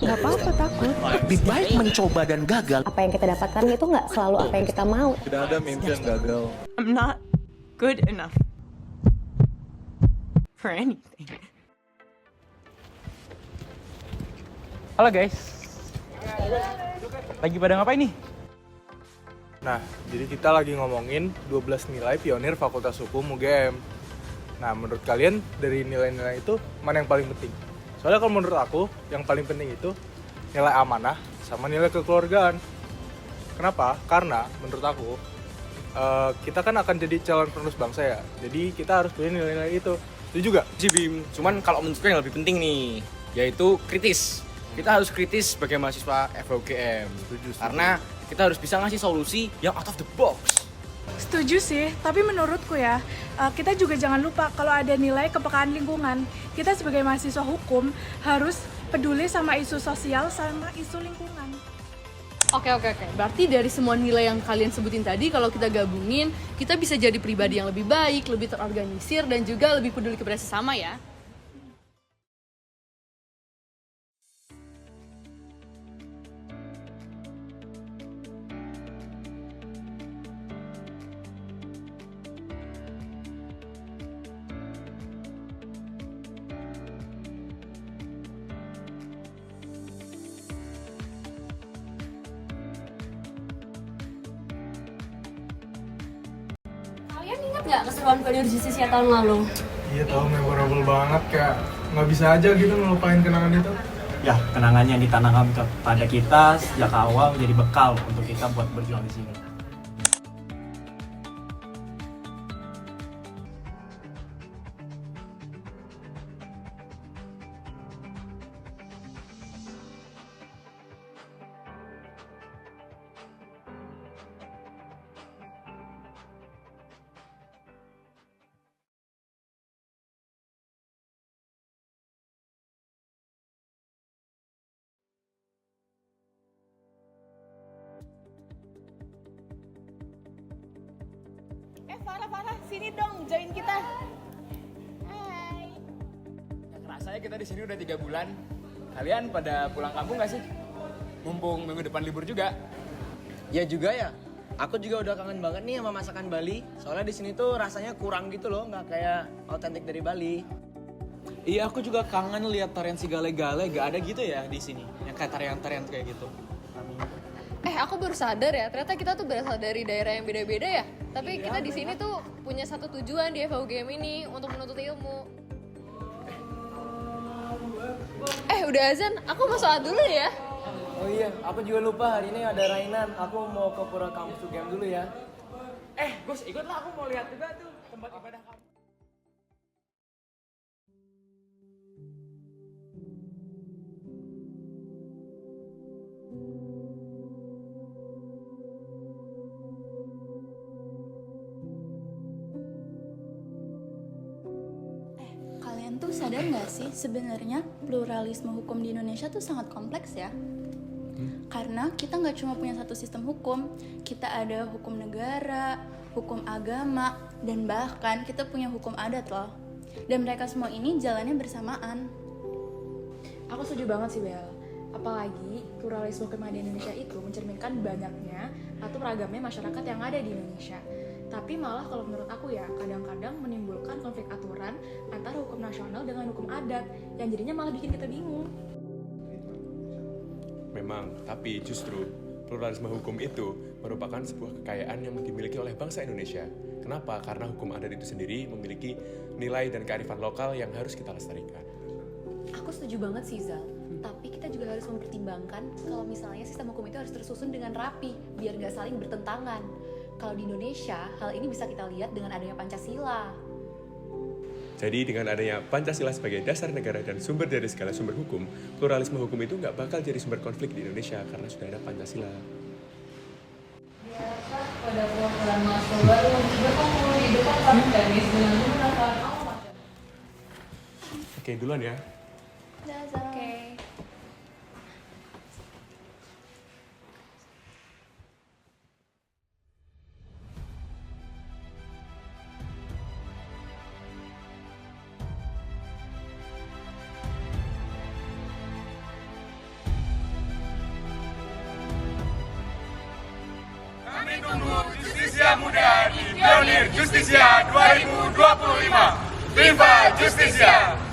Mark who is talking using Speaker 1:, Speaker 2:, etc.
Speaker 1: Nggak apa-apa takut.
Speaker 2: Lebih baik mencoba dan gagal.
Speaker 3: Apa yang kita dapatkan itu nggak selalu apa yang kita mau.
Speaker 4: Tidak ada mimpi yang gagal.
Speaker 1: I'm not good enough for anything.
Speaker 5: Halo guys, lagi pada ngapain nih?
Speaker 4: Nah, jadi kita lagi ngomongin 12 nilai pionir Fakultas Hukum UGM. Nah, menurut kalian dari nilai-nilai itu mana yang paling penting? Soalnya kalau menurut aku, yang paling penting itu nilai amanah sama nilai kekeluargaan. Kenapa? Karena menurut aku, kita kan akan jadi calon penerus bangsa ya. Jadi kita harus punya nilai-nilai itu. Setuju gak?
Speaker 6: Bim, cuman kalau menurutku yang lebih penting nih, yaitu kritis. Kita harus kritis sebagai mahasiswa FUGM.
Speaker 4: Setuju.
Speaker 6: Karena kita harus bisa ngasih solusi yang out of the box.
Speaker 7: Setuju sih, tapi menurutku ya, kita juga jangan lupa kalau ada nilai kepekaan lingkungan. Kita sebagai mahasiswa hukum harus peduli sama isu sosial sama isu lingkungan.
Speaker 8: Oke. Berarti dari semua nilai yang kalian sebutin tadi, kalau kita gabungin, kita bisa jadi pribadi yang lebih baik, lebih terorganisir, dan juga lebih peduli kepada sesama ya.
Speaker 3: Kalian ingat nggak keseruan Pioneer Justisia tahun lalu?
Speaker 4: Iya tahu, memorable banget, kayak nggak bisa aja gitu ngelupain kenangan itu.
Speaker 5: Ya, kenangannya yang ditanamkan kepada kita sejak awal menjadi bekal untuk kita buat berjuang di sini.
Speaker 7: Farah, sini dong, join kita. Hai.
Speaker 6: Rasanya kita di sini udah 3 bulan. Kalian pada pulang kampung nggak sih? Mumpung minggu depan libur juga.
Speaker 9: Ya juga ya. Aku juga udah kangen banget nih sama masakan Bali. Soalnya di sini tuh rasanya kurang gitu loh, nggak kayak autentik dari Bali.
Speaker 10: Iya, aku juga kangen lihat tarian si gale-gale, gak ada gitu ya di sini. Yang kayak tarian-tarian kayak gitu.
Speaker 8: Aku baru sadar ya, ternyata kita tuh berasal dari daerah yang beda-beda ya. Tapi kita di sini tuh punya satu tujuan di FUGM ini untuk menuntut ilmu. Udah azan, aku mau sholat dulu ya.
Speaker 9: Oh iya, aku juga lupa hari ini ada Rainan. Aku mau ke Pura Kampus UGM dulu ya.
Speaker 6: Gus, ikutlah, aku mau lihat juga tuh tempat ibadah kamu.
Speaker 11: Kalian tuh sadar nggak sih sebenarnya pluralisme hukum di Indonesia tuh sangat kompleks ya? Karena kita nggak cuma punya satu sistem hukum, kita ada hukum negara, hukum agama, dan bahkan kita punya hukum adat loh. Dan mereka semua ini jalannya bersamaan.
Speaker 7: Aku setuju banget sih, Bel. Apalagi pluralisme hukum di Indonesia itu mencerminkan banyaknya atau beragamnya masyarakat yang ada di Indonesia. Tapi malah kalau menurut aku ya, kadang-kadang menimbulkan konflik aturan antara hukum nasional dengan hukum adat yang jadinya malah bikin kita bingung.
Speaker 12: Memang, tapi justru pluralisme hukum itu merupakan sebuah kekayaan yang dimiliki oleh bangsa Indonesia. Kenapa? Karena hukum adat itu sendiri memiliki nilai dan kearifan lokal yang harus kita lestarikan.
Speaker 8: Aku setuju banget sih, Zal. Tapi kita juga harus mempertimbangkan kalau misalnya sistem hukum itu harus tersusun dengan rapi, biar nggak saling bertentangan. Kalau di Indonesia, hal ini bisa kita lihat dengan adanya Pancasila.
Speaker 12: Jadi dengan adanya Pancasila sebagai dasar negara dan sumber dari segala sumber hukum, pluralisme hukum itu nggak bakal jadi sumber konflik di Indonesia karena sudah ada Pancasila.
Speaker 8: Biasa pada bulan masuk baru berkumpul di depan kami tenis dengan menggunakan alamat.
Speaker 12: Oke, duluan ya.
Speaker 8: Oke.
Speaker 13: tunggu Justisia Muda di Pionir Justisia 2025. Viva Justisia!